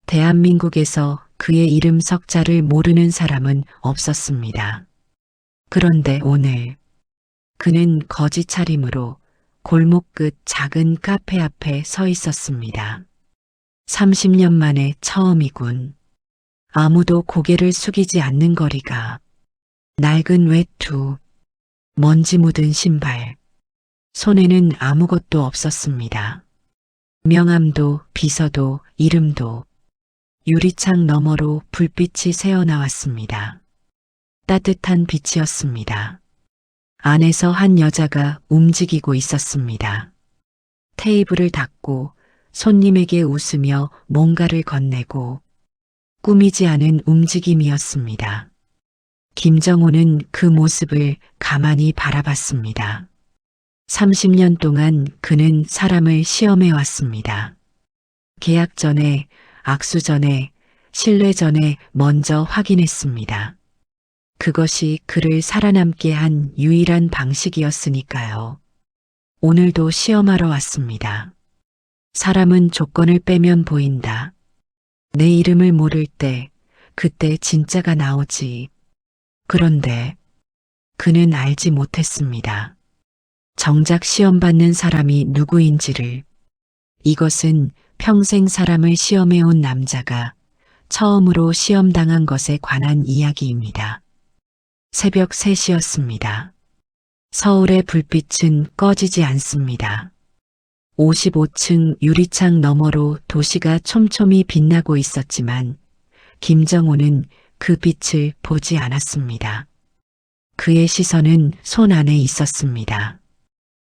대한민국에서 그의 이름 석자를 모르는 사람은 없었습니다. 그런데 오늘 그는 거지 차림으로 골목 끝 작은 카페 앞에 서 있었습니다. 30년 만에 처음이군. 아무도 고개를 숙이지 않는 거리가, 낡은 외투, 먼지 묻은 신발, 손에는 아무것도 없었습니다. 명함도 비서도 이름도. 유리창 너머로 불빛이 새어나왔습니다. 따뜻한 빛이었습니다. 안에서 한 여자가 움직이고 있었습니다. 테이블을 닫고 손님에게 웃으며 뭔가를 건네고 꾸미지 않은 움직임이었습니다. 김정호는 그 모습을 가만히 바라봤습니다. 30년 동안 그는 사람을 시험해 왔습니다. 계약 전에, 악수 전에, 신뢰 전에 먼저 확인했습니다. 그것이 그를 살아남게 한 유일한 방식이었으니까요. 오늘도 시험하러 왔습니다. 사람은 조건을 빼면 보인다. 내 이름을 모를 때, 그때 진짜가 나오지. 그런데 그는 알지 못했습니다. 정작 시험받는 사람이 누구인지를. 이것은 평생 사람을 시험해온 남자가 처음으로 시험당한 것에 관한 이야기입니다. 새벽 3시였습니다. 서울의 불빛은 꺼지지 않습니다. 55층 유리창 너머로 도시가 촘촘히 빛나고 있었지만 김정호는 그 빛을 보지 않았습니다. 그의 시선은 손 안에 있었습니다.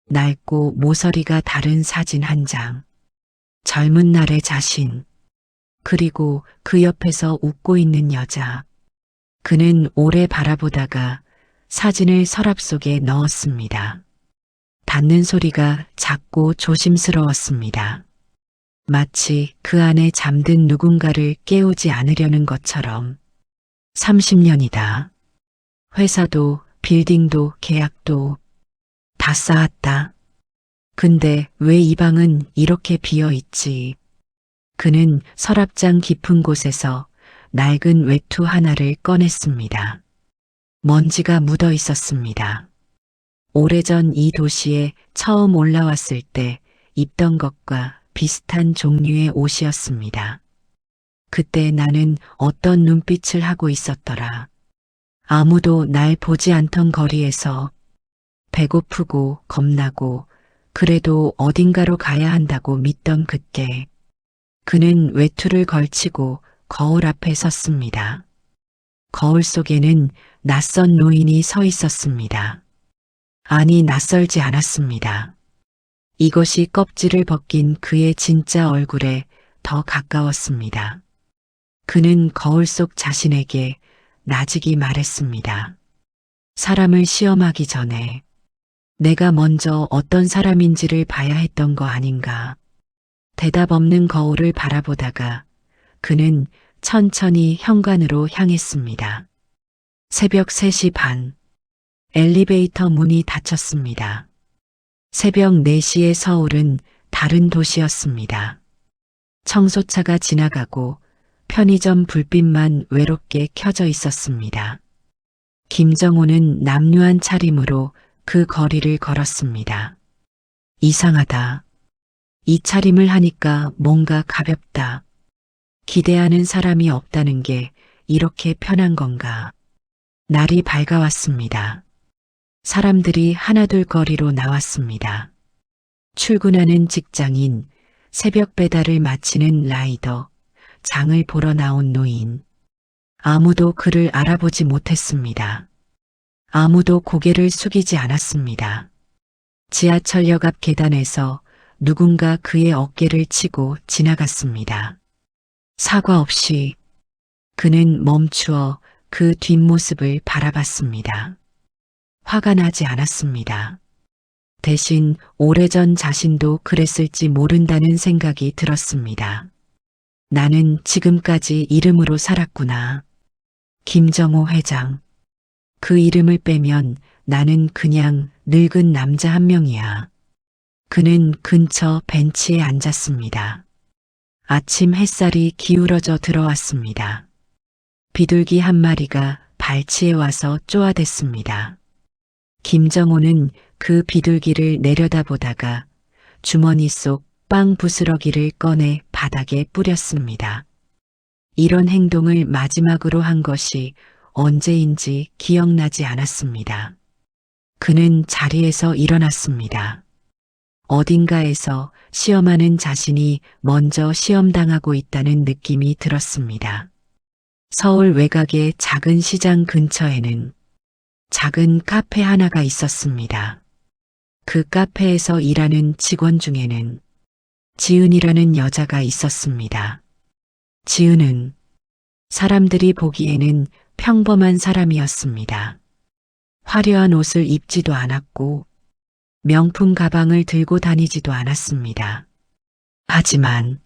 낡고 모서리가 다른 사진 한 장. 젊은 날의 자신. 그리고 그 옆에서 웃고 있는 여자. 그는 오래 바라보다가 사진을 서랍 속에 넣었습니다. 닫는 소리가 작고 조심스러웠습니다. 마치 그 안에 잠든 누군가를 깨우지 않으려는 것처럼. 30년이다. 회사도 빌딩도 계약도 다 쌓았다. 근데 왜 이 방은 이렇게 비어 있지? 그는 서랍장 깊은 곳에서 낡은 외투 하나를 꺼냈습니다. 먼지가 묻어 있었습니다. 오래전 이 도시에 처음 올라왔을 때 입던 것과 비슷한 종류의 옷이었습니다. 그때 나는 어떤 눈빛을 하고 있었더라. 아무도 날 보지 않던 거리에서 배고프고 겁나고 그래도 어딘가로 가야 한다고 믿던 그때 그는 외투를 걸치고 거울 앞에 섰습니다. 거울 속에는 낯선 노인이 서 있었습니다. 아니, 낯설지 않았습니다. 이것이 껍질을 벗긴 그의 진짜 얼굴에 더 가까웠습니다. 그는 거울 속 자신에게 나직이 말했습니다. 사람을 시험하기 전에 내가 먼저 어떤 사람인지를 봐야 했던 거 아닌가. 대답 없는 거울을 바라보다가 그는 천천히 현관으로 향했습니다. 새벽 3시 반. 엘리베이터 문이 닫혔습니다. 새벽 4시의 서울은 다른 도시였습니다. 청소차가 지나가고 편의점 불빛만 외롭게 켜져 있었습니다. 김정호는 남루한 차림으로 그 거리를 걸었습니다. 이상하다. 이 차림을 하니까 뭔가 가볍다. 기대하는 사람이 없다는 게 이렇게 편한 건가. 날이 밝아왔습니다. 사람들이 하나둘 거리로 나왔습니다. 출근하는 직장인, 새벽 배달을 마치는 라이더, 장을 보러 나온 노인. 아무도 그를 알아보지 못했습니다. 아무도 고개를 숙이지 않았습니다. 지하철역 앞 계단에서 누군가 그의 어깨를 치고 지나갔습니다. 사과 없이 그는 멈추어 그 뒷모습을 바라봤습니다. 화가 나지 않았습니다. 대신 오래전 자신도 그랬을지 모른다는 생각이 들었습니다. 나는 지금까지 이름으로 살았구나. 김정호 회장. 그 이름을 빼면 나는 그냥 늙은 남자 한 명이야. 그는 근처 벤치에 앉았습니다. 아침 햇살이 기울어져 들어왔습니다. 비둘기 한 마리가 발치에 와서 쪼아댔습니다. 김정호는 그 비둘기를 내려다보다가 주머니 속 빵 부스러기를 꺼내 바닥에 뿌렸습니다. 이런 행동을 마지막으로 한 것이 언제인지 기억나지 않았습니다. 그는 자리에서 일어났습니다. 어딘가에서 시험하는 자신이 먼저 시험당하고 있다는 느낌이 들었습니다. 서울 외곽의 작은 시장 근처에는 작은 카페 하나가 있었습니다. 그 카페에서 일하는 직원 중에는 지은이라는 여자가 있었습니다. 지은은 사람들이 보기에는 평범한 사람이었습니다. 화려한 옷을 입지도 않았고 명품 가방을 들고 다니지도 않았습니다. 하지만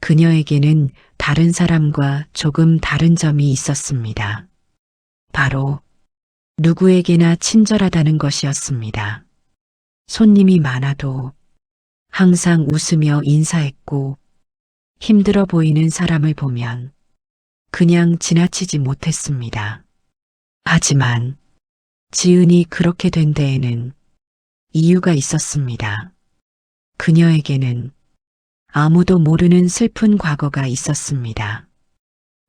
그녀에게는 다른 사람과 조금 다른 점이 있었습니다. 바로 누구에게나 친절하다는 것이었습니다. 손님이 많아도 항상 웃으며 인사했고 힘들어 보이는 사람을 보면 그냥 지나치지 못했습니다. 하지만 지은이 그렇게 된 데에는 이유가 있었습니다. 그녀에게는 아무도 모르는 슬픈 과거가 있었습니다.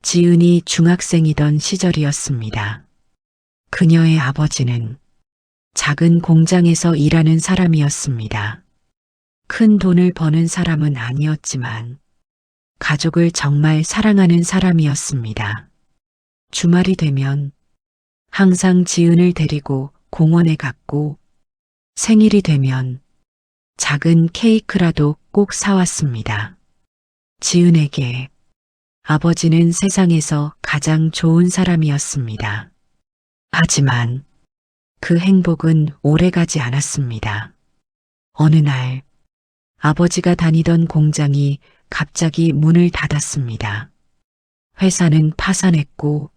지은이 중학생이던 시절이었습니다. 그녀의 아버지는 작은 공장에서 일하는 사람이었습니다. 큰 돈을 버는 사람은 아니었지만 가족을 정말 사랑하는 사람이었습니다. 주말이 되면 항상 지은을 데리고 공원에 갔고 생일이 되면 작은 케이크라도 꼭 사왔습니다. 지은에게 아버지는 세상에서 가장 좋은 사람이었습니다. 하지만 그 행복은 오래가지 않았습니다. 어느 날 아버지가 다니던 공장이 갑자기 문을 닫았습니다. 회사는 파산했고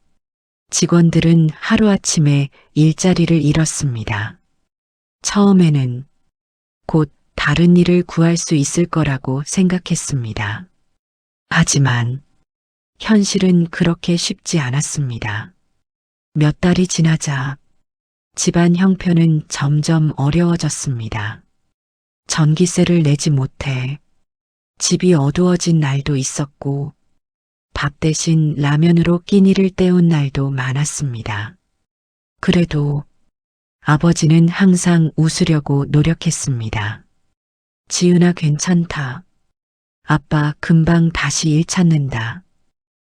직원들은 하루아침에 일자리를 잃었습니다. 처음에는 곧 다른 일을 구할 수 있을 거라고 생각했습니다. 하지만 현실은 그렇게 쉽지 않았습니다. 몇 달이 지나자 집안 형편은 점점 어려워졌습니다. 전기세를 내지 못해 집이 어두워진 날도 있었고 밥 대신 라면으로 끼니를 때운 날도 많았습니다. 그래도 아버지는 항상 웃으려고 노력했습니다. 지은아 괜찮다. 아빠 금방 다시 일 찾는다.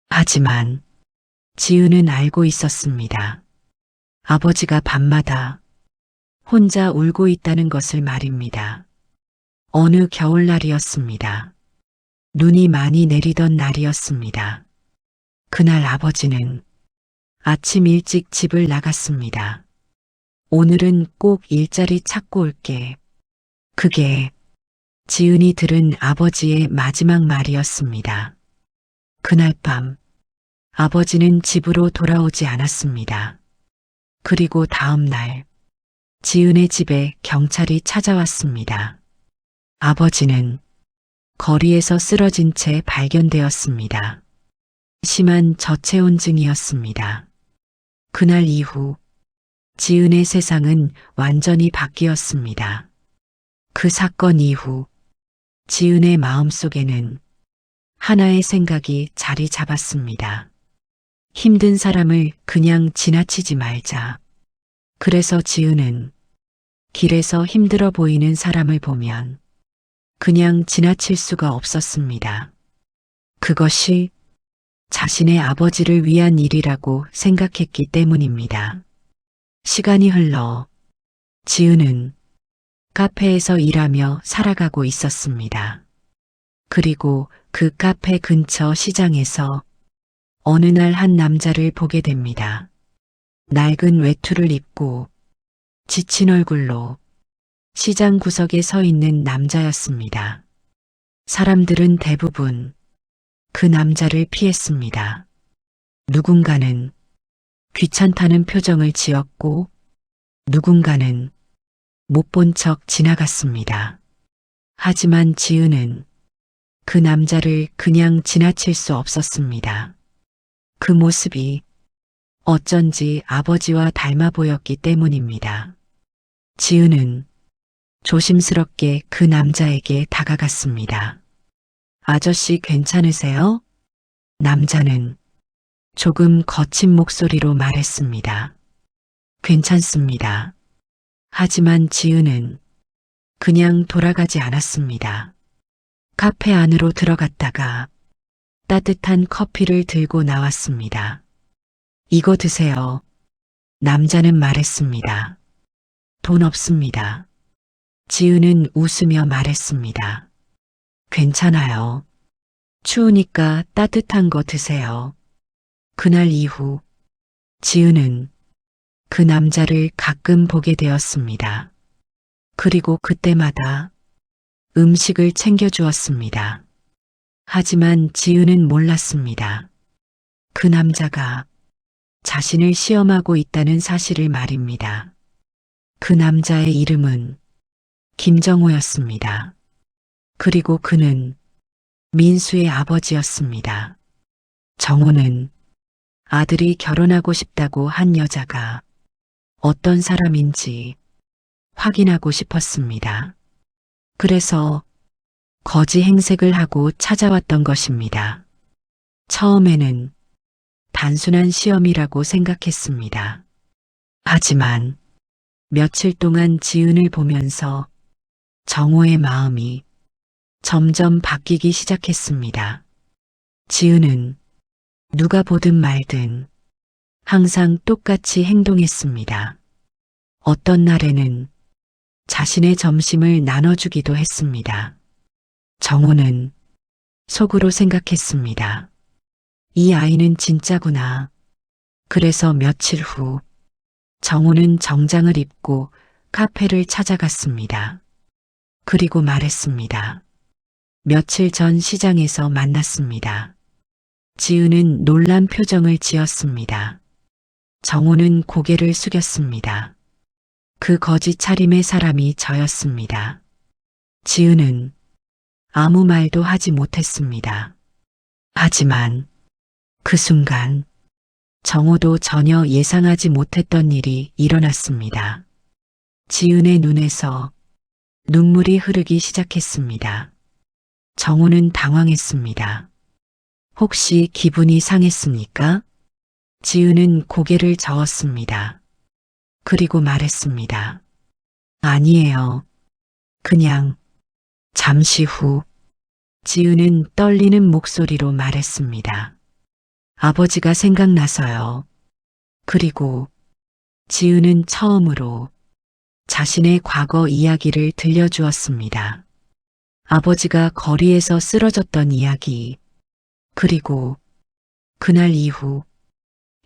하지만 지은은 알고 있었습니다. 아버지가 밤마다 혼자 울고 있다는 것을 말입니다. 어느 겨울날이었습니다. 눈이 많이 내리던 날이었습니다. 그날 아버지는 아침 일찍 집을 나갔습니다. 오늘은 꼭 일자리 찾고 올게. 그게 지은이 들은 아버지의 마지막 말이었습니다. 그날 밤 아버지는 집으로 돌아오지 않았습니다. 그리고 다음 날 지은의 집에 경찰이 찾아왔습니다. 아버지는 거리에서 쓰러진 채 발견되었습니다. 심한 저체온증이었습니다. 그날 이후 지은의 세상은 완전히 바뀌었습니다. 그 사건 이후 지은의 마음속에는 하나의 생각이 자리 잡았습니다. 힘든 사람을 그냥 지나치지 말자. 그래서 지은은 길에서 힘들어 보이는 사람을 보면 그냥 지나칠 수가 없었습니다. 그것이 자신의 아버지를 위한 일이라고 생각했기 때문입니다. 시간이 흘러 지은은 카페에서 일하며 살아가고 있었습니다. 그리고 그 카페 근처 시장에서 어느 날 한 남자를 보게 됩니다. 낡은 외투를 입고 지친 얼굴로 시장 구석에 서 있는 남자였습니다. 사람들은 대부분 그 남자를 피했습니다. 누군가는 귀찮다는 표정을 지었고 누군가는 못 본 척 지나갔습니다. 하지만 지은은 그 남자를 그냥 지나칠 수 없었습니다. 그 모습이 어쩐지 아버지와 닮아 보였기 때문입니다. 지은은 조심스럽게 그 남자에게 다가갔습니다. 아저씨 괜찮으세요? 남자는 조금 거친 목소리로 말했습니다. 괜찮습니다. 하지만 지은은 그냥 돌아가지 않았습니다. 카페 안으로 들어갔다가 따뜻한 커피를 들고 나왔습니다. 이거 드세요. 남자는 말했습니다. 돈 없습니다. 지은은 웃으며 말했습니다. 괜찮아요. 추우니까 따뜻한 거 드세요. 그날 이후 지은은 그 남자를 가끔 보게 되었습니다. 그리고 그때마다 음식을 챙겨주었습니다. 하지만 지은은 몰랐습니다. 그 남자가 자신을 시험하고 있다는 사실을 말입니다. 그 남자의 이름은 김정호였습니다. 그리고 그는 민수의 아버지였습니다. 정호는 아들이 결혼하고 싶다고 한 여자가 어떤 사람인지 확인하고 싶었습니다. 그래서 거지 행색을 하고 찾아왔던 것입니다. 처음에는 단순한 시험이라고 생각했습니다. 하지만 며칠 동안 지은을 보면서 정호의 마음이 점점 바뀌기 시작했습니다. 지은은 누가 보든 말든 항상 똑같이 행동했습니다. 어떤 날에는 자신의 점심을 나눠주기도 했습니다. 정호는 속으로 생각했습니다. 이 아이는 진짜구나. 그래서 며칠 후 정호는 정장을 입고 카페를 찾아갔습니다. 그리고 말했습니다. 며칠 전 시장에서 만났습니다. 지은은 놀란 표정을 지었습니다. 정호는 고개를 숙였습니다. 그 거지 차림의 사람이 저였습니다. 지은은 아무 말도 하지 못했습니다. 하지만 그 순간 정호도 전혀 예상하지 못했던 일이 일어났습니다. 지은의 눈에서 눈물이 흐르기 시작했습니다. 정호는 당황했습니다. 혹시 기분이 상했습니까? 지은은 고개를 저었습니다. 그리고 말했습니다. 아니에요. 그냥 잠시 후 지은은 떨리는 목소리로 말했습니다. 아버지가 생각나서요. 그리고 지은은 처음으로 자신의 과거 이야기를 들려주었습니다. 아버지가 거리에서 쓰러졌던 이야기, 그리고 그날 이후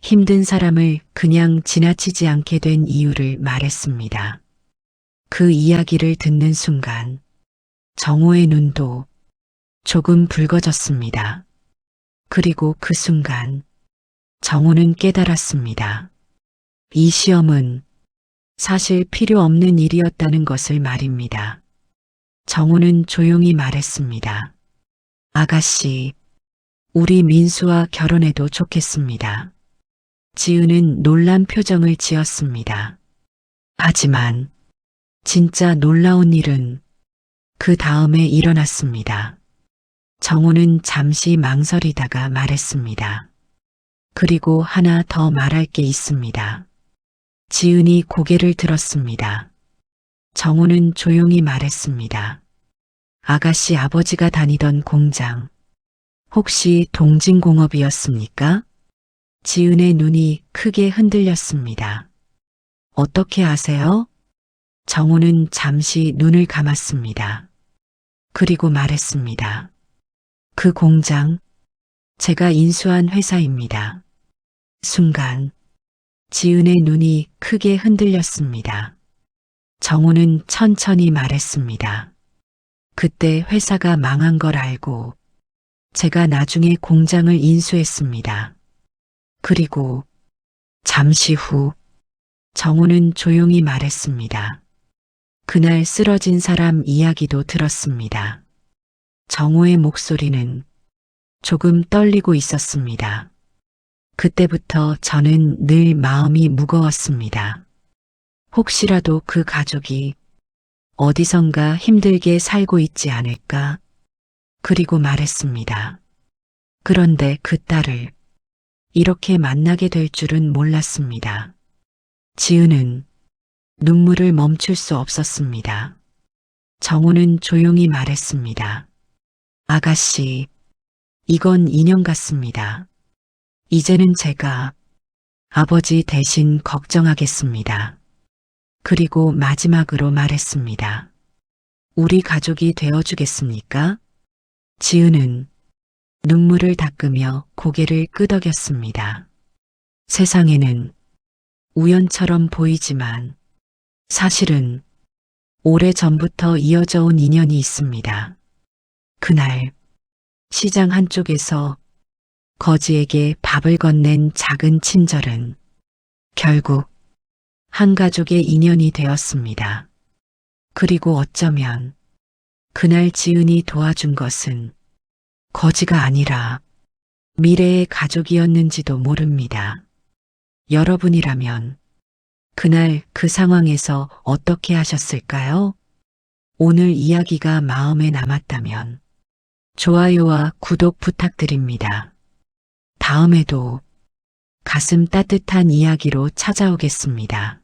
힘든 사람을 그냥 지나치지 않게 된 이유를 말했습니다. 그 이야기를 듣는 순간 정호의 눈도 조금 붉어졌습니다. 그리고 그 순간 정호는 깨달았습니다. 이 시험은 사실 필요 없는 일이었다는 것을 말입니다. 정호는 조용히 말했습니다. 아가씨, 우리 민수와 결혼해도 좋겠습니다. 지은은 놀란 표정을 지었습니다. 하지만 진짜 놀라운 일은 그 다음에 일어났습니다. 정호는 잠시 망설이다가 말했습니다. 그리고 하나 더 말할 게 있습니다. 지은이 고개를 들었습니다. 정호는 조용히 말했습니다. 아가씨 아버지가 다니던 공장, 혹시 동진공업이었습니까? 지은의 눈이 크게 흔들렸습니다. 어떻게 아세요? 정호는 잠시 눈을 감았습니다. 그리고 말했습니다. 그 공장, 제가 인수한 회사입니다. 순간 지은의 눈이 크게 흔들렸습니다. 정호는 천천히 말했습니다. 그때 회사가 망한 걸 알고 제가 나중에 공장을 인수했습니다. 그리고 잠시 후 정호는 조용히 말했습니다. 그날 쓰러진 사람 이야기도 들었습니다. 정호의 목소리는 조금 떨리고 있었습니다. 그때부터 저는 늘 마음이 무거웠습니다. 혹시라도 그 가족이 어디선가 힘들게 살고 있지 않을까? 그리고 말했습니다. 그런데 그 딸을 이렇게 만나게 될 줄은 몰랐습니다. 지은은 눈물을 멈출 수 없었습니다. 정호는 조용히 말했습니다. 아가씨, 이건 인연 같습니다. 이제는 제가 아버지 대신 걱정하겠습니다. 그리고 마지막으로 말했습니다. 우리 가족이 되어주겠습니까? 지은은 눈물을 닦으며 고개를 끄덕였습니다. 세상에는 우연처럼 보이지만 사실은 오래전부터 이어져 온 인연이 있습니다. 그날 시장 한쪽에서 거지에게 밥을 건넨 작은 친절은 결국 한 가족의 인연이 되었습니다. 그리고 어쩌면 그날 지은이 도와준 것은 거지가 아니라 미래의 가족이었는지도 모릅니다. 여러분이라면 그날 그 상황에서 어떻게 하셨을까요? 오늘 이야기가 마음에 남았다면 좋아요와 구독 부탁드립니다. 다음에도 가슴 따뜻한 이야기로 찾아오겠습니다.